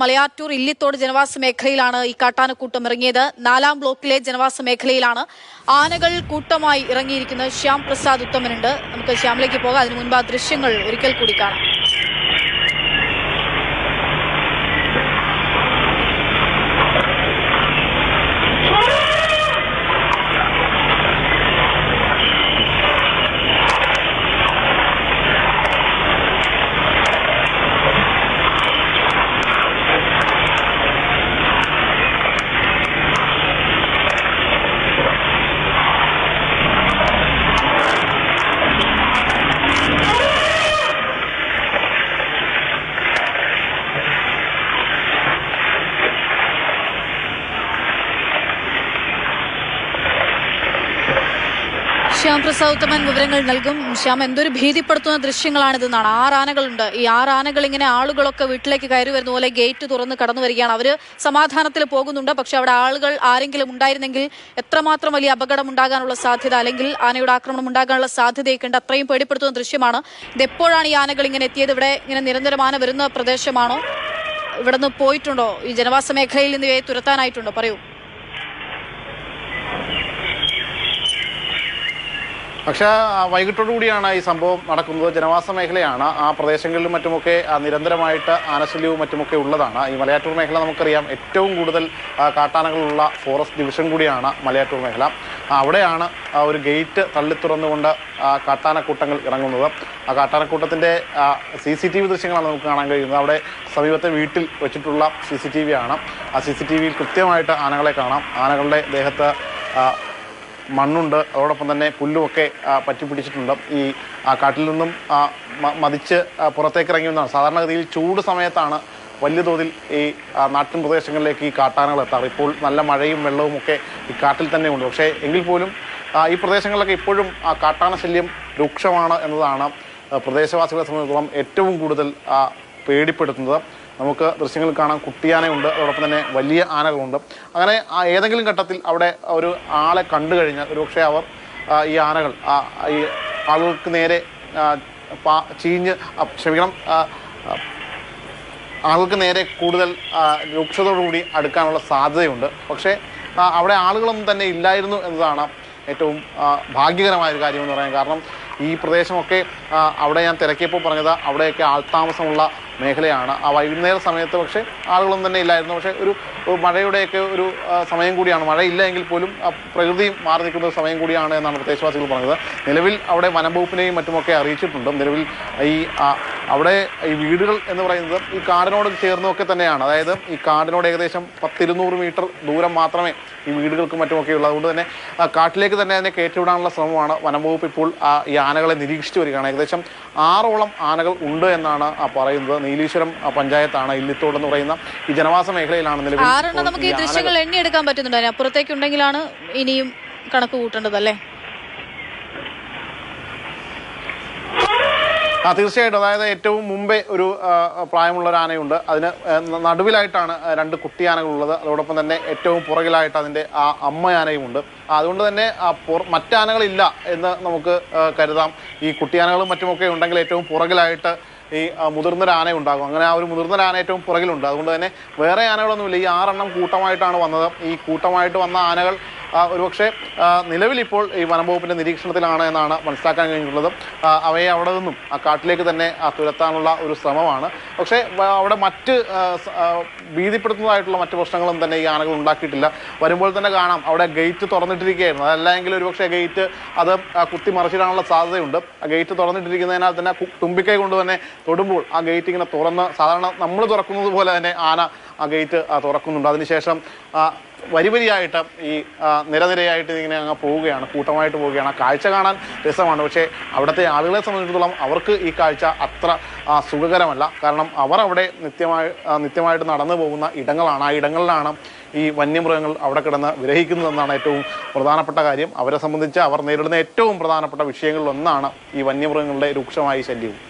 മലയാറ്റൂർ ഇല്ലിത്തോട് ജനവാസ മേഖലയിലാണ് ഈ കാട്ടാനക്കൂട്ടം ഇറങ്ങിയത്. 4-ാം ബ്ലോക്കിലെ ജനവാസ മേഖലയിലാണ് ആനകൾ കൂട്ടമായി ഇറങ്ങിയിരിക്കുന്നത്. ശ്യാം പ്രസാദ് ഉത്തമനുണ്ട്. നമുക്ക് ശ്യാമിലേക്ക് പോകാം. അതിനു മുൻപ് ആ ദൃശ്യങ്ങൾ ഒരിക്കൽ കൂടി കാണാം. ശ്യാം പ്രസാദ് ഉത്തമൻ വിവരങ്ങൾ നൽകും. ശ്യാം, എന്തൊരു ഭീതിപ്പെടുത്തുന്ന ദൃശ്യങ്ങളാണിതെന്നാണ്. 6 ആനകളുണ്ട്. ഈ 6 ആനകൾ ഇങ്ങനെ ആളുകളൊക്കെ വീട്ടിലേക്ക് കയറി വരുന്ന പോലെ ഗേറ്റ് തുറന്ന് കടന്നു വരികയാണ്. അവര് സമാധാനത്തിൽ പോകുന്നുണ്ട്. പക്ഷെ അവിടെ ആളുകൾ ആരെങ്കിലും ഉണ്ടായിരുന്നെങ്കിൽ എത്രമാത്രം വലിയ അപകടം ഉണ്ടാകാനുള്ള സാധ്യത, അല്ലെങ്കിൽ ആനയുടെ ആക്രമണം ഉണ്ടാകാനുള്ള സാധ്യതയൊക്കെ ഉണ്ട്. അത്രയും പേടിപ്പെടുത്തുന്ന ദൃശ്യമാണ്. ഇതെപ്പോഴാണ് ഈ ആനകൾ ഇങ്ങനെ എത്തിയത്? ഇവിടെ ഇങ്ങനെ നിരന്തരം ആന വരുന്ന പ്രദേശമാണോ? ഇവിടെ നിന്ന് പോയിട്ടുണ്ടോ? ഈ ജനവാസ മേഖലയിൽ നിന്ന് ഇവയെ തുരത്താനായിട്ടുണ്ടോ? പറയൂ. പക്ഷേ വൈകിട്ടോടുകൂടിയാണ് ഈ സംഭവം നടക്കുന്നത്. ജനവാസ മേഖലയാണ്. ആ പ്രദേശങ്ങളിലും മറ്റുമൊക്കെ നിരന്തരമായിട്ട് ആനശല്യവും മറ്റുമൊക്കെ ഉള്ളതാണ്. ഈ മലയാറ്റൂർ മേഖല നമുക്കറിയാം, ഏറ്റവും കൂടുതൽ കാട്ടാനകളുള്ള ഫോറസ്റ്റ് ഡിവിഷൻ കൂടിയാണ് മലയാറ്റൂർ മേഖല. അവിടെയാണ് ഒരു ഗേറ്റ് തള്ളിത്തുറന്നുകൊണ്ട് കാട്ടാനക്കൂട്ടങ്ങൾ ഇറങ്ങുന്നത്. ആ കാട്ടാനക്കൂട്ടത്തിൻ്റെ CCTV ദൃശ്യങ്ങളാണ് നമുക്ക് കാണാൻ കഴിയുന്നത്. അവിടെ സമീപത്തെ വീട്ടിൽ വെച്ചിട്ടുള്ള CCTV ആണ്. ആ CCTVയിൽ കൃത്യമായിട്ട് ആനകളെ കാണാം. ആനകളുടെ ദേഹത്ത് മണ്ണുണ്ട്, അതോടൊപ്പം തന്നെ പുല്ലുമൊക്കെ പറ്റിപ്പിടിച്ചിട്ടുണ്ട്. ഈ കാട്ടിൽ നിന്നും മതിച്ച് പുറത്തേക്ക് ഇറങ്ങിയെന്നാണ്. സാധാരണഗതിയിൽ ചൂട് സമയത്താണ് വലിയ തോതിൽ ഈ നാട്ടിൻ പ്രദേശങ്ങളിലേക്ക് ഈ കാട്ടാനകൾ എത്താറ്. ഇപ്പോൾ നല്ല മഴയും വെള്ളവും ഒക്കെ ഈ കാട്ടിൽ തന്നെ ഉണ്ട്. പക്ഷേ എങ്കിൽ പോലും ഈ പ്രദേശങ്ങളിലൊക്കെ ഇപ്പോഴും കാട്ടാന ശല്യം രൂക്ഷമാണ് എന്നതാണ് പ്രദേശവാസികളെ സംബന്ധിച്ചിടത്തോളം ഏറ്റവും കൂടുതൽ പേടിപ്പെടുത്തുന്നത്. നമുക്ക് ദൃശ്യങ്ങൾ കാണാം. കുട്ടിയാനയുണ്ട്, അതോടൊപ്പം തന്നെ വലിയ ആനകളുണ്ട്. അങ്ങനെ ഏതെങ്കിലും ഘട്ടത്തിൽ അവിടെ ഒരു ആളെ കണ്ടു കഴിഞ്ഞാൽ ഒരുപക്ഷെ അവർ ഈ ആനകൾ ഈ ആളുകൾക്ക് നേരെ ആളുകൾക്ക് നേരെ കൂടുതൽ രൂക്ഷതയോടുകൂടി അടുക്കാനുള്ള സാധ്യതയുണ്ട്. പക്ഷേ അവിടെ ആളുകളൊന്നും തന്നെ ഇല്ലായിരുന്നു എന്നതാണ് ഏറ്റവും ഭാഗ്യകരമായൊരു കാര്യമെന്ന് പറയാൻ. കാരണം ഈ പ്രദേശമൊക്കെ അവിടെ ഞാൻ തിരക്കിയപ്പോൾ പറഞ്ഞത് അവിടെയൊക്കെ ആൾത്താമസമുള്ള മേഖലയാണ്. ആ വൈകുന്നേര സമയത്ത് പക്ഷേ ആളുകളൊന്നും തന്നെ ഇല്ലായിരുന്നു. പക്ഷേ ഒരു മഴയുടെയൊക്കെ ഒരു സമയം കൂടിയാണ്. മഴയില്ല എങ്കിൽ പോലും പ്രകൃതി മാറി നിൽക്കുന്ന ഒരു സമയം കൂടിയാണ് എന്നാണ് പ്രദേശവാസികൾ പറഞ്ഞത്. നിലവിൽ അവിടെ വനംവകുപ്പിനെയും മറ്റുമൊക്കെ അറിയിച്ചിട്ടുണ്ട്. നിലവിൽ അവിടെ ഈ വീടുകൾ എന്ന് പറയുന്നത് ഈ കാടിനോട് ചേർന്നൊക്കെ തന്നെയാണ്. അതായത് ഈ കാടിനോട് ഏകദേശം 100-200 മീറ്റർ ദൂരം മാത്രമേ ഈ വീടുകൾക്കും മറ്റുമൊക്കെ ഉള്ളൂ. അതുകൊണ്ട് തന്നെ കാട്ടിലേക്ക് തന്നെ അതിനെ കയറ്റിവിടാനുള്ള ശ്രമമാണ് വനംവകുപ്പ് ഇപ്പോൾ ഈ ആനകളെ നിരീക്ഷിച്ചു വരികയാണ്. ഏകദേശം 6ഓളം ആനകൾ ഉണ്ട് എന്നാണ് പറയുന്നത്. നീലീശ്വരം പഞ്ചായത്താണ് ഇല്ലിത്തോട് എന്ന് പറയുന്ന ഈ ജനവാസ മേഖലയിലാണ് നിലവിൽ. നമുക്ക് ഈ ദൃശ്യങ്ങൾ എണ്ണിയെടുക്കാൻ പറ്റുന്നുണ്ടോ? അപ്പുറത്തേക്കുണ്ടെങ്കിലാണ് ഇനിയും കണക്ക് കൂട്ടേണ്ടതല്ലേ? തീർച്ചയായിട്ടും. അതായത് ഏറ്റവും മുമ്പേ ഒരു പ്രായമുള്ള ഒരു ആനയുണ്ട്. അതിന് നടുവിലായിട്ടാണ് 2 കുട്ടിയാനകളുള്ളത്. അതോടൊപ്പം തന്നെ ഏറ്റവും പുറകിലായിട്ട് അതിൻ്റെ അമ്മയാനയുമുണ്ട്. അതുകൊണ്ട് തന്നെ മറ്റാനകളില്ല എന്ന് നമുക്ക് കരുതാം. ഈ കുട്ടിയാനകളും മറ്റുമൊക്കെ ഉണ്ടെങ്കിൽ ഏറ്റവും പുറകിലായിട്ട് ഈ മുതിർന്നൊരാന ഉണ്ടാകും. അങ്ങനെ ആ ഒരു മുതിർന്നൊരാന ഏറ്റവും പുറകിലുണ്ട്. അതുകൊണ്ട് തന്നെ വേറെ ആനകളൊന്നുമില്ല. ഈ 6 എണ്ണം കൂട്ടമായിട്ടാണ് വന്നത്. ഈ കൂട്ടമായിട്ട് വന്ന ആനകൾ ഒരുപക്ഷെ നിലവിലിപ്പോൾ ഈ വനംവകുപ്പിൻ്റെ നിരീക്ഷണത്തിലാണ് എന്നാണ് മനസ്സിലാക്കാൻ കഴിഞ്ഞിട്ടുള്ളത്. അവയെ അവിടെ നിന്നും ആ കാട്ടിലേക്ക് തന്നെ തുരത്താനുള്ള ഒരു ശ്രമമാണ്. പക്ഷേ അവിടെ മറ്റ് ഭീതിപ്പെടുത്തുന്നതായിട്ടുള്ള മറ്റ് പ്രശ്നങ്ങളും തന്നെ ഈ ആനകൾ ഉണ്ടാക്കിയിട്ടില്ല. വരുമ്പോൾ തന്നെ കാണാം അവിടെ ഗേറ്റ് തുറന്നിട്ടിരിക്കുകയായിരുന്നു. അതല്ലെങ്കിൽ ഒരുപക്ഷെ ഗേറ്റ് അത് കുത്തിമറിച്ചിടാനുള്ള സാധ്യതയുണ്ട്. ആ ഗേറ്റ് തുറന്നിട്ടിരിക്കുന്നതിനാൽ തന്നെ തുമ്പിക്കൈ കൊണ്ട് തന്നെ തൊടുമ്പോൾ ആ ഗേറ്റ് ഇങ്ങനെ തുറന്ന്, സാധാരണ നമ്മൾ തുറക്കുന്നത് പോലെ തന്നെ ആന ആ ഗേറ്റ് തുറക്കുന്നുണ്ട്. അതിനുശേഷം വരിവരിയായിട്ട് ഈ നിരനിരയായിട്ട് ഇങ്ങനെ അങ്ങ് പോവുകയാണ്, കൂട്ടമായിട്ട് പോവുകയാണ്. ആ കാഴ്ച കാണാൻ രസമാണ്. പക്ഷേ അവിടുത്തെ ആളുകളെ സംബന്ധിച്ചിടത്തോളം അവർക്ക് ഈ കാഴ്ച അത്ര സുഖകരമല്ല. കാരണം അവർ അവിടെ നിത്യമായിട്ട് നടന്നു പോകുന്ന ഇടങ്ങളാണ്. ആ ഇടങ്ങളിലാണ് ഈ വന്യമൃഗങ്ങൾ അവിടെ കിടന്ന് വിരഹിക്കുന്നതെന്നാണ് ഏറ്റവും പ്രധാനപ്പെട്ട കാര്യം. അവരെ സംബന്ധിച്ച് അവർ നേരിടുന്ന ഏറ്റവും പ്രധാനപ്പെട്ട വിഷയങ്ങളിലൊന്നാണ് ഈ വന്യമൃഗങ്ങളുടെ രൂക്ഷമായ ശല്യവും.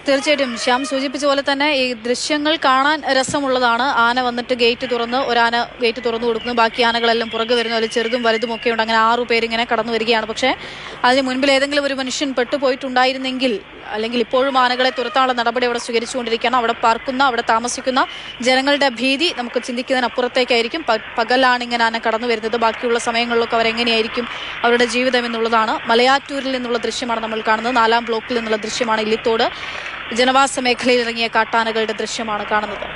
തീർച്ചയായിട്ടും ശ്യാം സൂചിപ്പിച്ച പോലെ തന്നെ ഈ ദൃശ്യങ്ങൾ കാണാൻ രസമുള്ളതാണ്. ആന വന്നിട്ട് ഗേറ്റ് തുറന്ന്, ഒരാന ഗേറ്റ് തുറന്നു കൊടുക്കുന്നു, ബാക്കി ആനകളെല്ലാം പുറകെ വരുന്നു. അതിൽ ചെറുതും വലുതും ഒക്കെ ഉണ്ട്. അങ്ങനെ 6 പേരിങ്ങനെ കടന്നു വരികയാണ്. പക്ഷേ അതിന് മുൻപിൽ ഏതെങ്കിലും ഒരു മനുഷ്യൻ പെട്ടുപോയിട്ടുണ്ടായിരുന്നെങ്കിൽ അല്ലെങ്കിൽ ഇപ്പോഴും ആനകളെ തുരത്താനുള്ള നടപടി അവിടെ സ്വീകരിച്ചുകൊണ്ടിരിക്കുകയാണ്. അവിടെ പാർക്കുന്ന, അവിടെ താമസിക്കുന്ന ജനങ്ങളുടെ ഭീതി നമുക്ക് ചിന്തിക്കുന്നതിനപ്പുറത്തേക്കായിരിക്കും. പകലാണ് ഇങ്ങനെ ആന കടന്നു വരുന്നത്. ബാക്കിയുള്ള സമയങ്ങളിലൊക്കെ അവരെങ്ങനെയായിരിക്കും അവരുടെ ജീവിതം എന്നുള്ളതാണ്. മലയാറ്റൂരിൽ നിന്നുള്ള ദൃശ്യമാണ് നമ്മൾ കാണുന്നത്. 4-ാം ബ്ലോക്കിൽ നിന്നുള്ള ദൃശ്യമാണ്. ഇല്ലിത്തോട് ജനവാസ മേഖലയിൽ ഇറങ്ങിയ കാട്ടാനകളുടെ ദൃശ്യമാണ് കാണുന്നത്.